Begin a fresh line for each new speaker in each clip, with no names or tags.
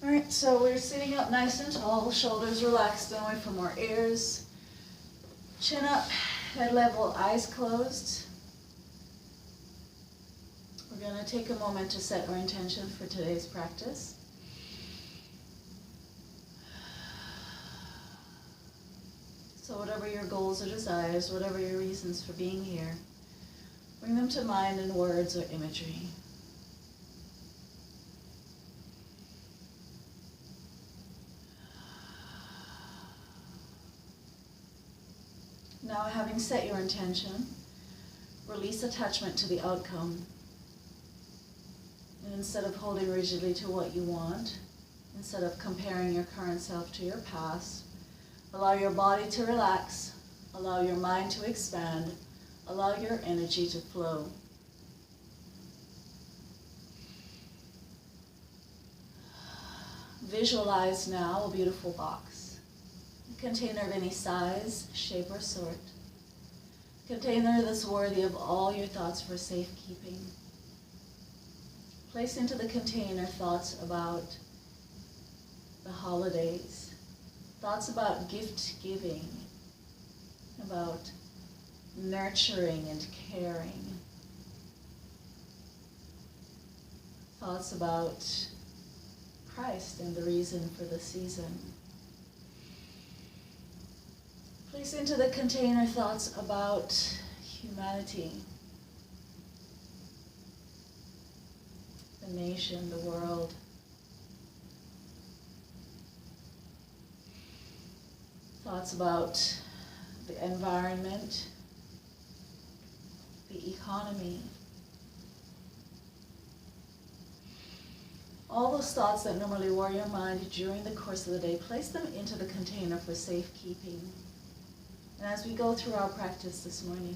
Alright, so we're sitting up nice and tall, shoulders relaxed away from our ears. Chin up, head level, eyes closed. We're going to take a moment to set our intention for today's practice. So whatever your goals or desires, whatever your reasons for being here, bring them to mind in words or imagery. Now, having set your intention, release attachment to the outcome. And instead of holding rigidly to what you want, instead of comparing your current self to your past, allow your body to relax, allow your mind to expand, allow your energy to flow. Visualize now a beautiful box. A container of any size, shape, or sort. A container that's worthy of all your thoughts for safekeeping. Place into the container thoughts about the holidays, thoughts about gift giving, about nurturing and caring, thoughts about Christ and the reason for the season. Place into the container thoughts about humanity, the nation, the world. Thoughts about the environment, the economy. All those thoughts that normally worry your mind during the course of the day, place them into the container for safekeeping. And as we go through our practice this morning,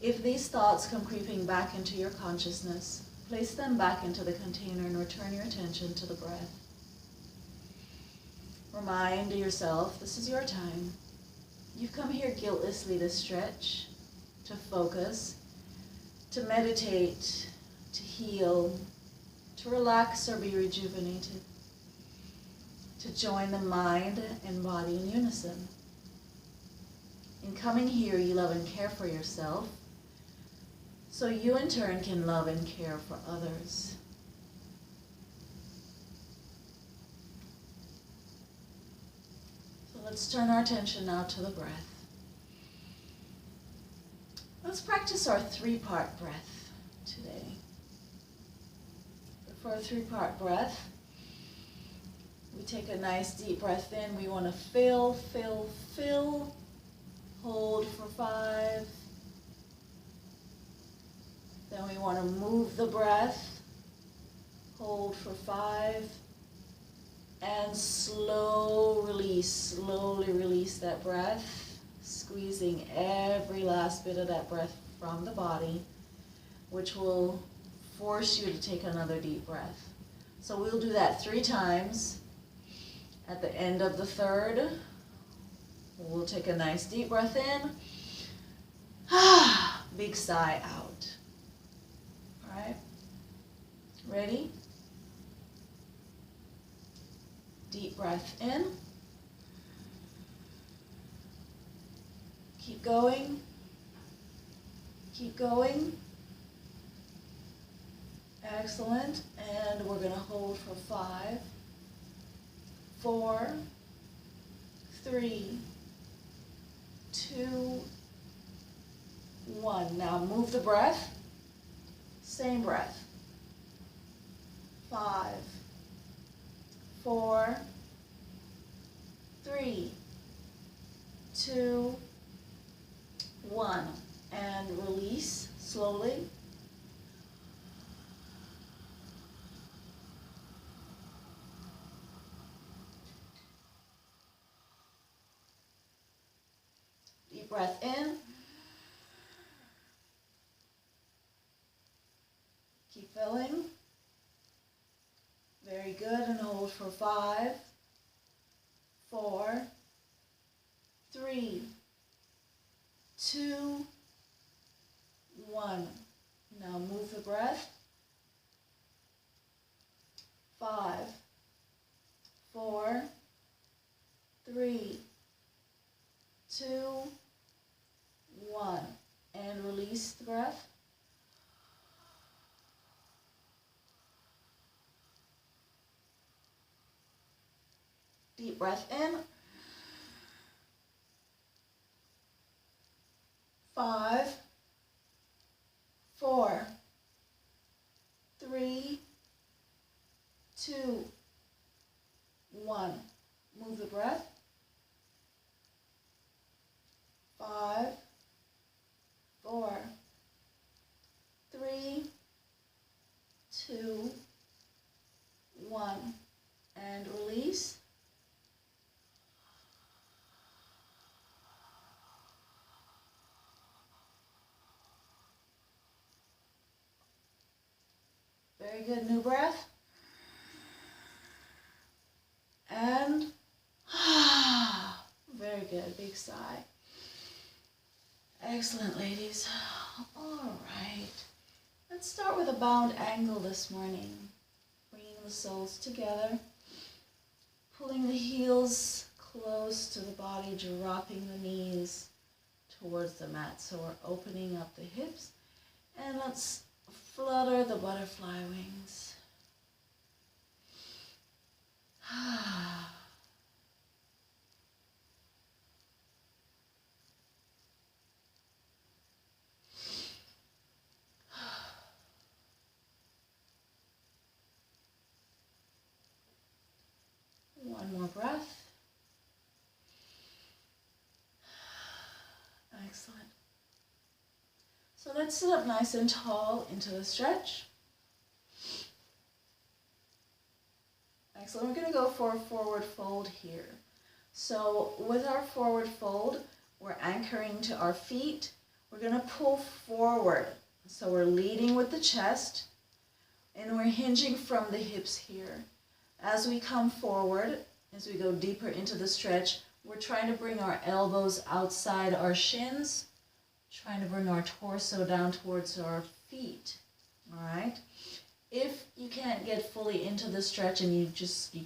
if these thoughts come creeping back into your consciousness, place them back into the container and return your attention to the breath. Remind yourself, this is your time. You've come here guiltlessly to stretch, to focus, to meditate, to heal, to relax or be rejuvenated, to join the mind and body in unison. In coming here, you love and care for yourself, so you in turn can love and care for others. So let's turn our attention now to the breath. Let's practice our three-part breath today. For a three-part breath, we take a nice deep breath in. We want to fill, hold for 5. Then we want to move the breath, hold for 5, and slowly release that breath, squeezing every last bit of that breath from the body, which will force you to take another deep breath. So we'll do that 3 times. At the end of the third, we'll take a nice deep breath in. Big sigh out. All right? Ready? Deep breath in. Keep going. Keep going. Excellent. And we're going to hold for 5, 4, 3, 2, 1. Now move the breath. Same breath. 5, 4, 3, 2, 1. And release slowly. Deep breath in. Keep filling. Very good. And hold for 5, 4, 3, 2, 1. Now move the breath. 5, Deep breath in. 5, 4, 3, 2, 1. Move the breath. 5, 4, 3, 2, 1. And release. Very good. New breath. And very good. Big sigh. Excellent, ladies. All right. Let's start with a bound angle this morning. Bringing the soles together. Pulling the heels close to the body, dropping the knees towards the mat. So we're opening up the hips. And let's flutter the butterfly wings. One more breath. Excellent. So let's sit up nice and tall into the stretch. Excellent. We're going to go for a forward fold here. So with our forward fold, we're anchoring to our feet. We're going to pull forward. So we're leading with the chest, and we're hinging from the hips here. As we come forward, as we go deeper into the stretch, we're trying to bring our elbows outside our shins, trying to bring our torso down towards our feet. All right? If you can't get fully into the stretch and you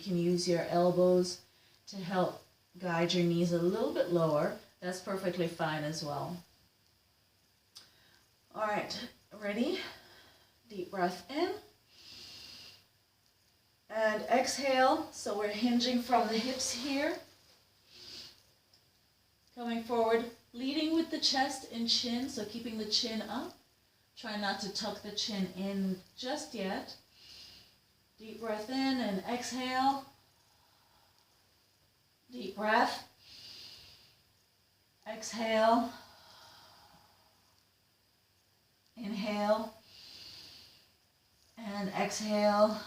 can use your elbows to help guide your knees a little bit lower, that's perfectly fine as well. All right, ready? Deep breath in. And exhale, so we're hinging from the hips here. Coming forward, leading with the chest and chin, so keeping the chin up. Try not to tuck the chin in just yet. Deep breath in and exhale. Deep breath. Exhale. Inhale. And exhale.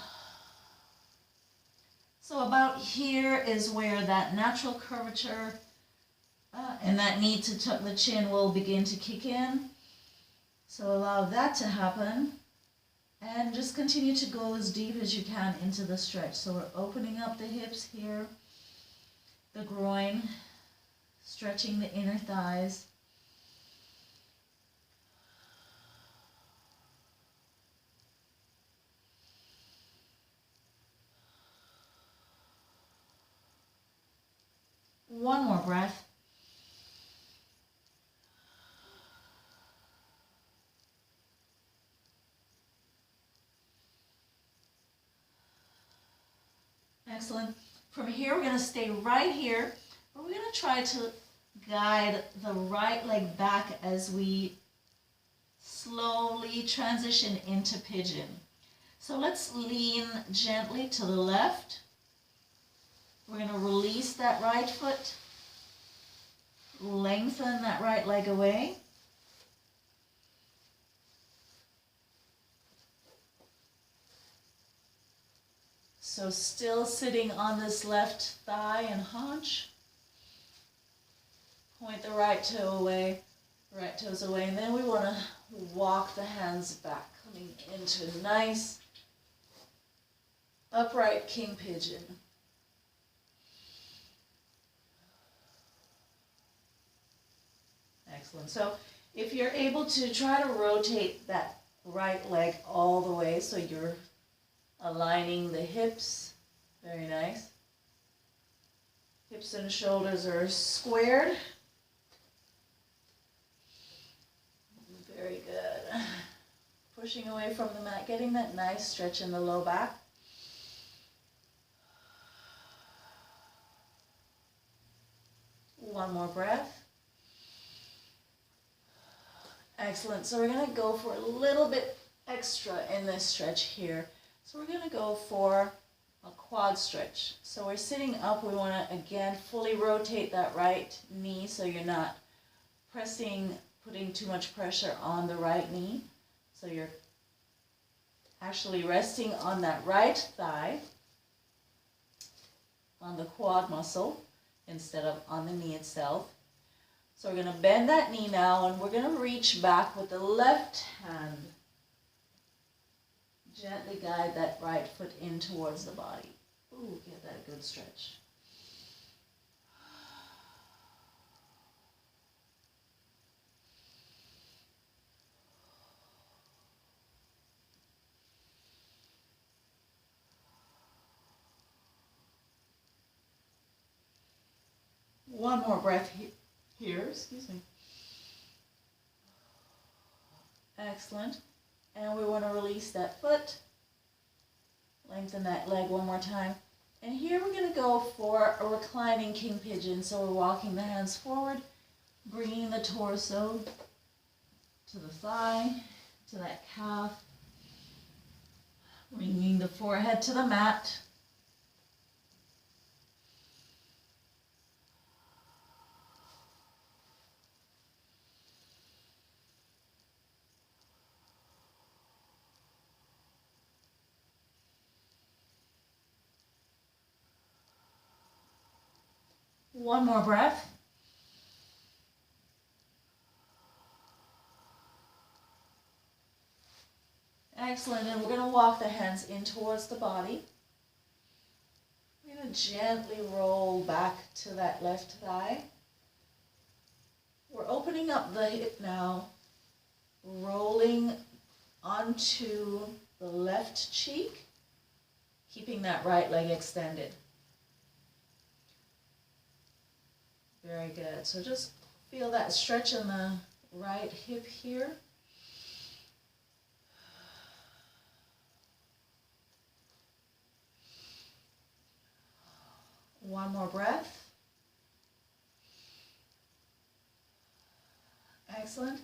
So about here is where that natural curvature and that need to tuck the chin will begin to kick in. So allow that to happen. And just continue to go as deep as you can into the stretch. So we're opening up the hips here, the groin, stretching the inner thighs. One more breath. Excellent. From here, we're going to stay right here, but we're going to try to guide the right leg back as we slowly transition into pigeon. So let's lean gently to the left. We're going to release that right foot, lengthen that right leg away. So still sitting on this left thigh and haunch. Point the right toe away, right toes away, and then we want to walk the hands back, coming into nice upright king pigeon. Excellent. So if you're able to try to rotate that right leg all the way so you're aligning the hips, very nice. Hips and shoulders are squared. Very good. Pushing away from the mat, getting that nice stretch in the low back. One more breath. Excellent. So we're going to go for a little bit extra in this stretch here. So we're going to go for a quad stretch. So we're sitting up. We want to, again, fully rotate that right knee so you're not putting too much pressure on the right knee. So you're actually resting on that right thigh, on the quad muscle, instead of on the knee itself. So we're going to bend that knee now, and we're going to reach back with the left hand. Gently guide that right foot in towards the body. Ooh, give that a good stretch. One more breath here, excuse me. Excellent. And we want to release that foot. Lengthen that leg one more time. And here we're going to go for a reclining king pigeon. So we're walking the hands forward, bringing the torso to the thigh, to that calf, bringing the forehead to the mat. One more breath. Excellent. And we're going to walk the hands in towards the body. We're going to gently roll back to that left thigh. We're opening up the hip now, rolling onto the left cheek, keeping that right leg extended. Very good. So just feel that stretch in the right hip here. One more breath. Excellent.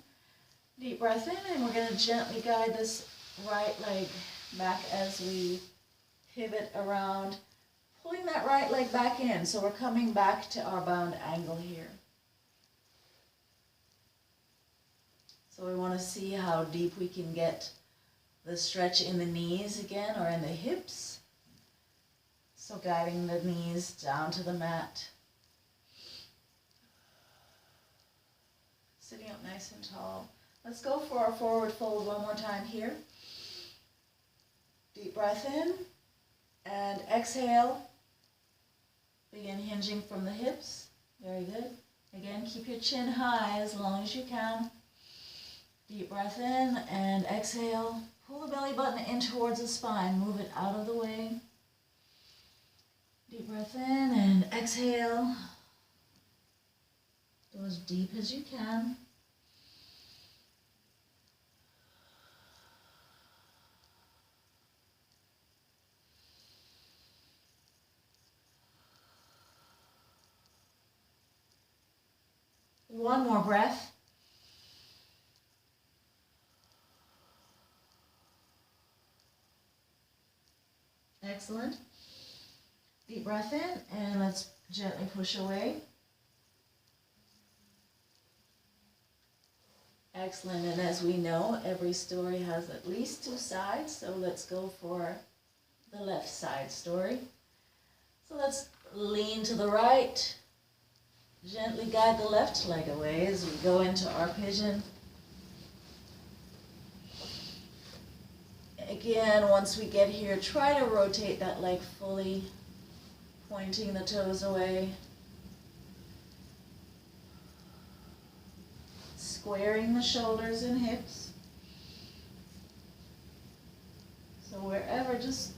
Deep breath in, and we're going to gently guide this right leg back as we pivot around, pulling that right leg back in. So we're coming back to our bound angle here. So we want to see how deep we can get the stretch in the knees again, or in the hips. So guiding the knees down to the mat. Sitting up nice and tall. Let's go for our forward fold one more time here. Deep breath in and exhale. Begin hinging from the hips. Very good. Again, keep your chin high as long as you can. Deep breath in and exhale. Pull the belly button in towards the spine. Move it out of the way. Deep breath in and exhale. Go as deep as you can. One more breath. Excellent. Deep breath in, and let's gently push away. Excellent, and as we know, every story has at least two sides, so let's go for the left side story. So let's lean to the right, gently guide the left leg away as we go into our pigeon. Again, once we get here, try to rotate that leg fully, pointing the toes away. Squaring the shoulders and hips. So wherever, just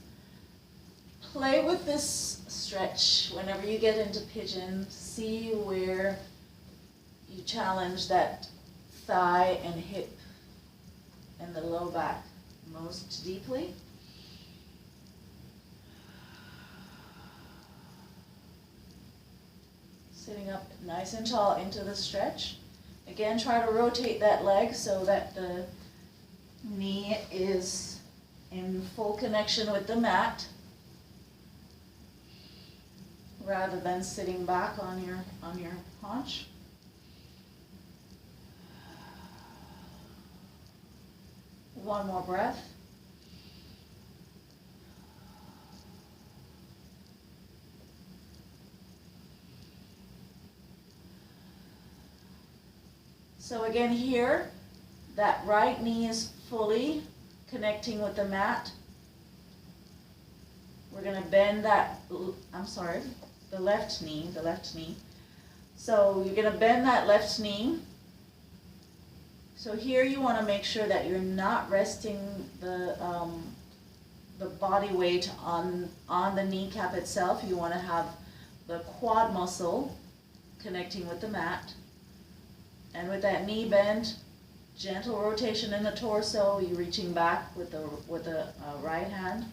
play with this stretch. Whenever you get into pigeon, see where you challenge that thigh and hip and the low back most deeply. Sitting up nice and tall into the stretch. Again, try to rotate that leg so that the knee is in full connection with the mat, rather than sitting back on your haunch. One more breath. So again here, that right knee is fully connecting with the mat. We're going to bend that, the left knee. So you're going to bend that left knee. So here you want to make sure that you're not resting the body weight on the kneecap itself. You want to have the quad muscle connecting with the mat. And with that knee bend, gentle rotation in the torso, you're reaching back with the right hand.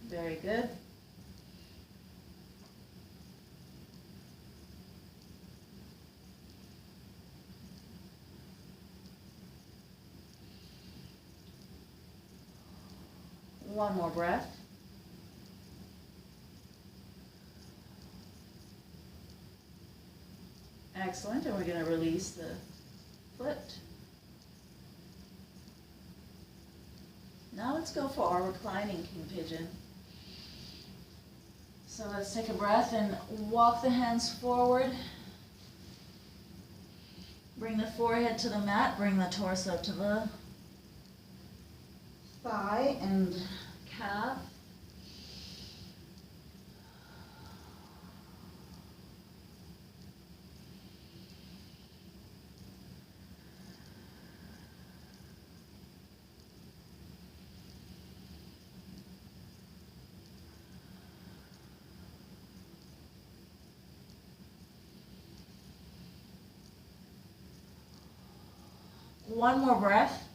Very good. One more breath. Excellent, and we're going to release the foot. Now let's go for our reclining king pigeon. So let's take a breath and walk the hands forward. Bring the forehead to the mat, bring the torso to the thigh and calf. One more breath.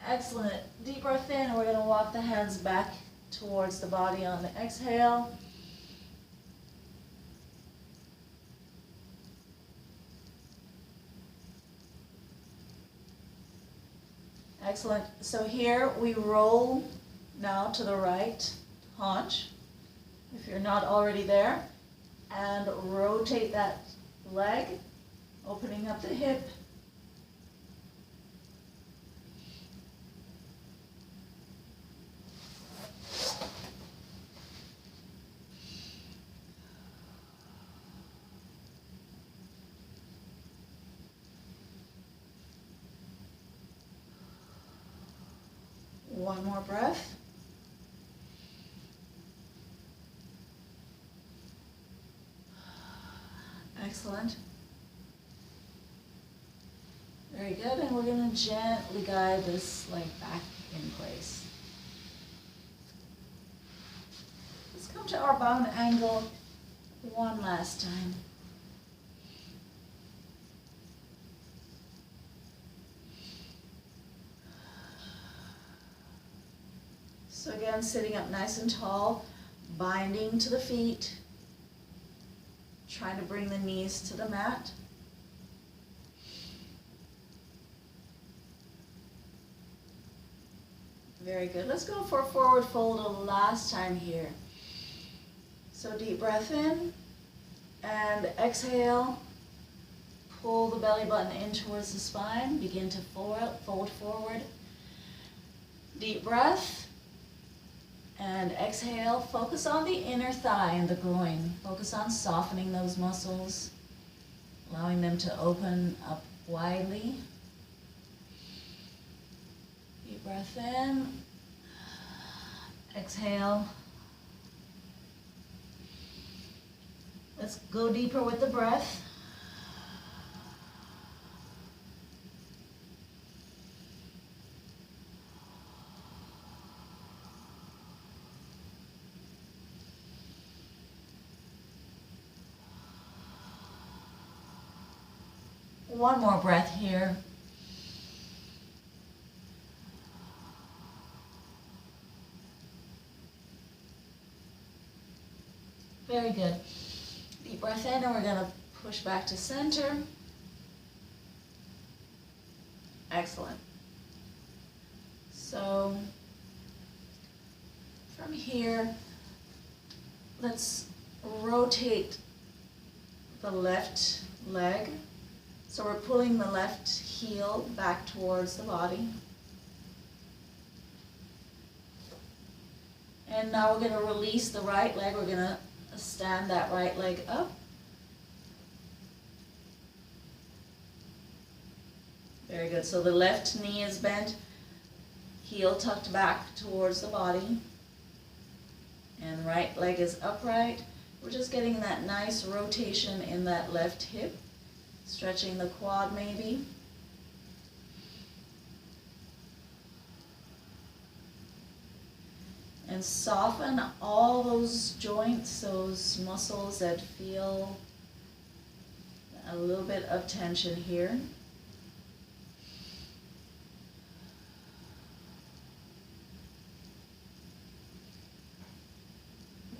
Excellent. Deep breath in, and we're going to walk the hands back towards the body on the exhale. Excellent. So here we roll now to the right haunch, if you're not already there, and rotate that leg, opening up the hip. One more breath. Excellent. Very good, and we're going to gently guide this leg back in place. Let's come to our bound angle one last time. So again, sitting up nice and tall, binding to the feet, trying to bring the knees to the mat. Very good. Let's go for a forward fold a last time here. So deep breath in and exhale. Pull the belly button in towards the spine. Begin to fold forward. Deep breath. And exhale, focus on the inner thigh and the groin. Focus on softening those muscles, allowing them to open up widely. Deep breath in, exhale. Let's go deeper with the breath. One more breath here. Very good. Deep breath in, and we're going to push back to center. Excellent. So from here, let's rotate the left leg. So we're pulling the left heel back towards the body. And now we're going to release the right leg. We're going to stand that right leg up. Very good. So the left knee is bent, heel tucked back towards the body, and right leg is upright. We're just getting that nice rotation in that left hip, stretching the quad maybe. And soften all those joints, those muscles that feel a little bit of tension here.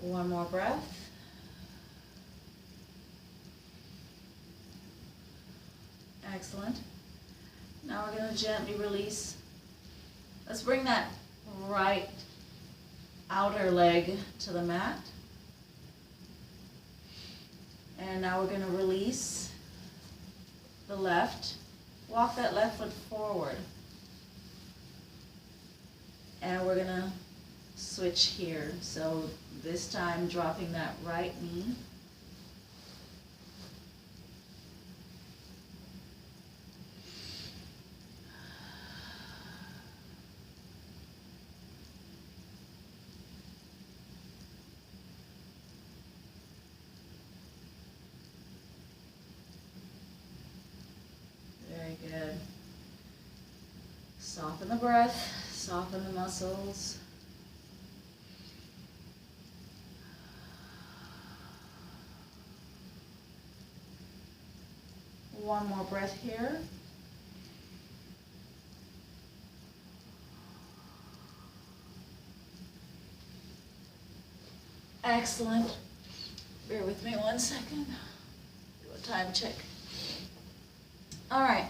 One more breath. Excellent. Now we're going to gently release. Let's bring that right outer leg to the mat. And now we're going to release the left. Walk that left foot forward. And we're going to switch here. So this time dropping that right knee. Very good. Soften the breath, soften the muscles. One more breath here. Excellent. Bear with me 1 second. Do a time check. All right.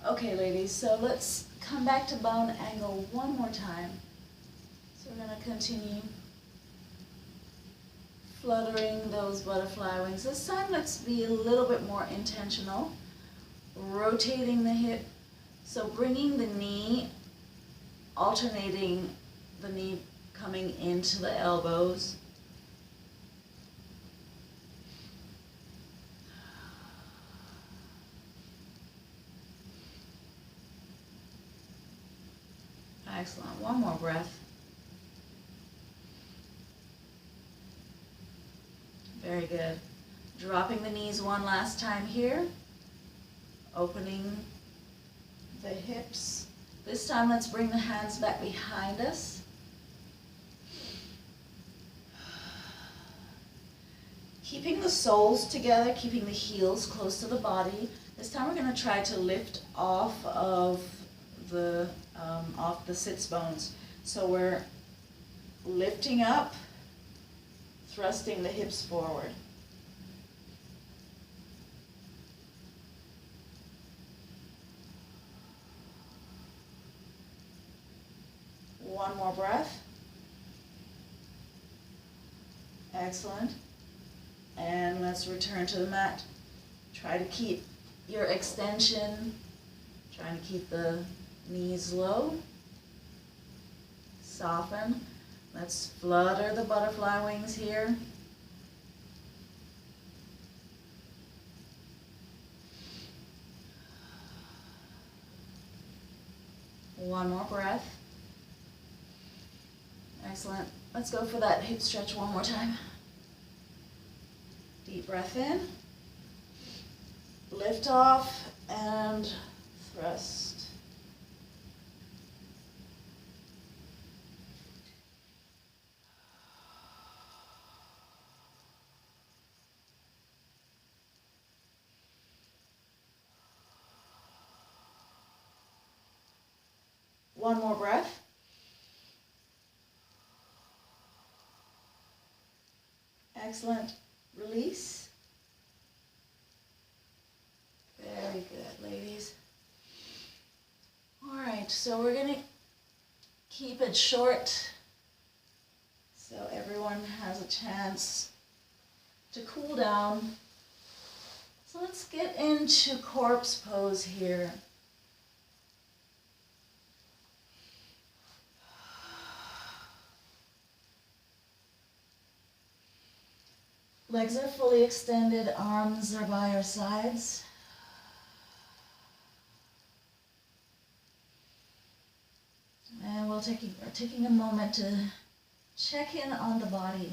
Okay, ladies, so let's come back to bound angle one more time. So we're going to continue fluttering those butterfly wings. This time let's be a little bit more intentional. Rotating the hip. So bringing the knee, alternating the knee coming into the elbows. Excellent. One more breath. Very good. Dropping the knees one last time here. Opening the hips. This time let's bring the hands back behind us. Keeping the soles together, keeping the heels close to the body. This time we're going to try to lift off of the sits bones. So we're lifting up, thrusting the hips forward. One more breath. Excellent. And let's return to the mat. Try to keep your extension, trying to keep the knees low. Soften. Let's flutter the butterfly wings here. One more breath. Excellent. Let's go for that hip stretch one more time. Deep breath in. Lift off and thrust. One more breath. Excellent. Release. Very good, ladies. All right, so we're going to keep it short so everyone has a chance to cool down. So let's get into corpse pose here. Legs are fully extended, arms are by our sides. And we're taking a moment to check in on the body.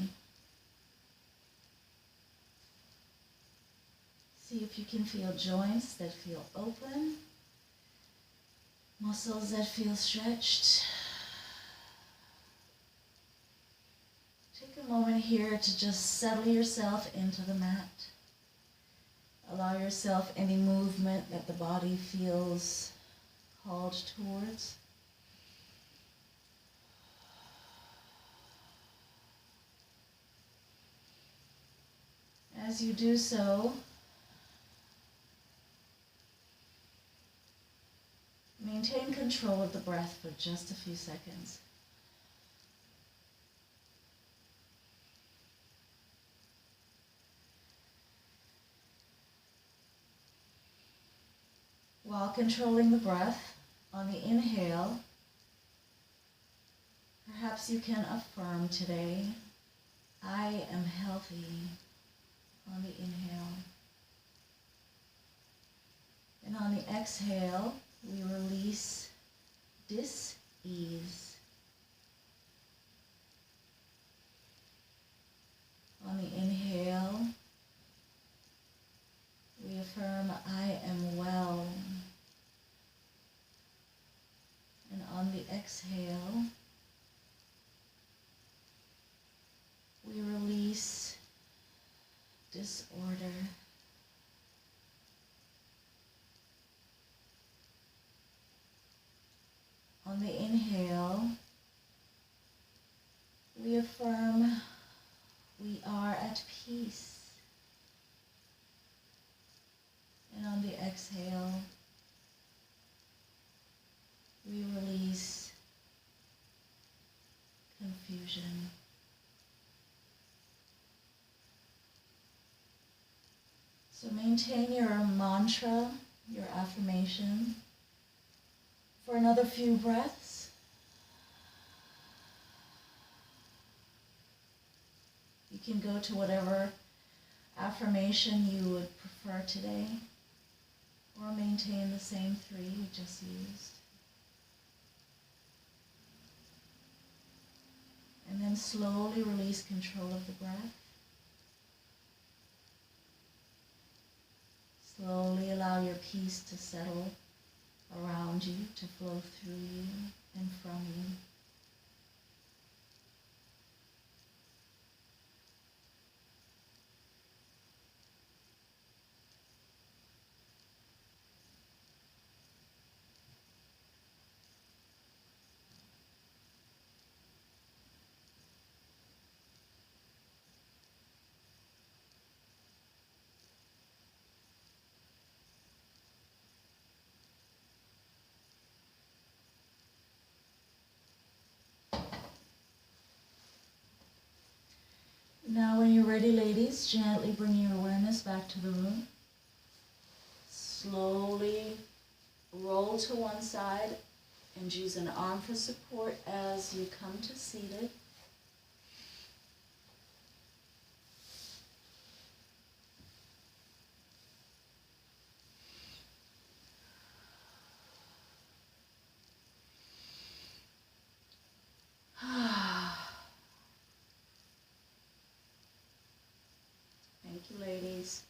See if you can feel joints that feel open, muscles that feel stretched. Take a moment here to just settle yourself into the mat. Allow yourself any movement that the body feels called towards. As you do so, maintain control of the breath for just a few seconds. While controlling the breath, on the inhale, perhaps you can affirm today, I am healthy, on the inhale. And on the exhale, we release dis-ease. On the inhale, we affirm, I am well. And on the exhale, we release disorder. On the inhale, we affirm we are at peace. And on the exhale, we release confusion. So maintain your mantra, your affirmation, for another few breaths. You can go to whatever affirmation you would prefer today, or maintain the same three we just used. And then slowly release control of the breath. Slowly allow your peace to settle around you, to flow through you and from you. Now when you're ready, ladies, gently bring your awareness back to the room. Slowly roll to one side and use an arm for support as you come to seated. Thank you, ladies.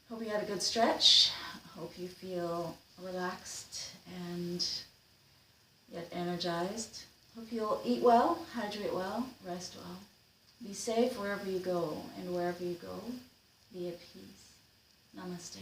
Hope you had a good stretch. Hope you feel relaxed and yet energized. Hope you'll eat well, hydrate well, rest well. Be safe wherever you go, and wherever you go, be at peace. Namaste.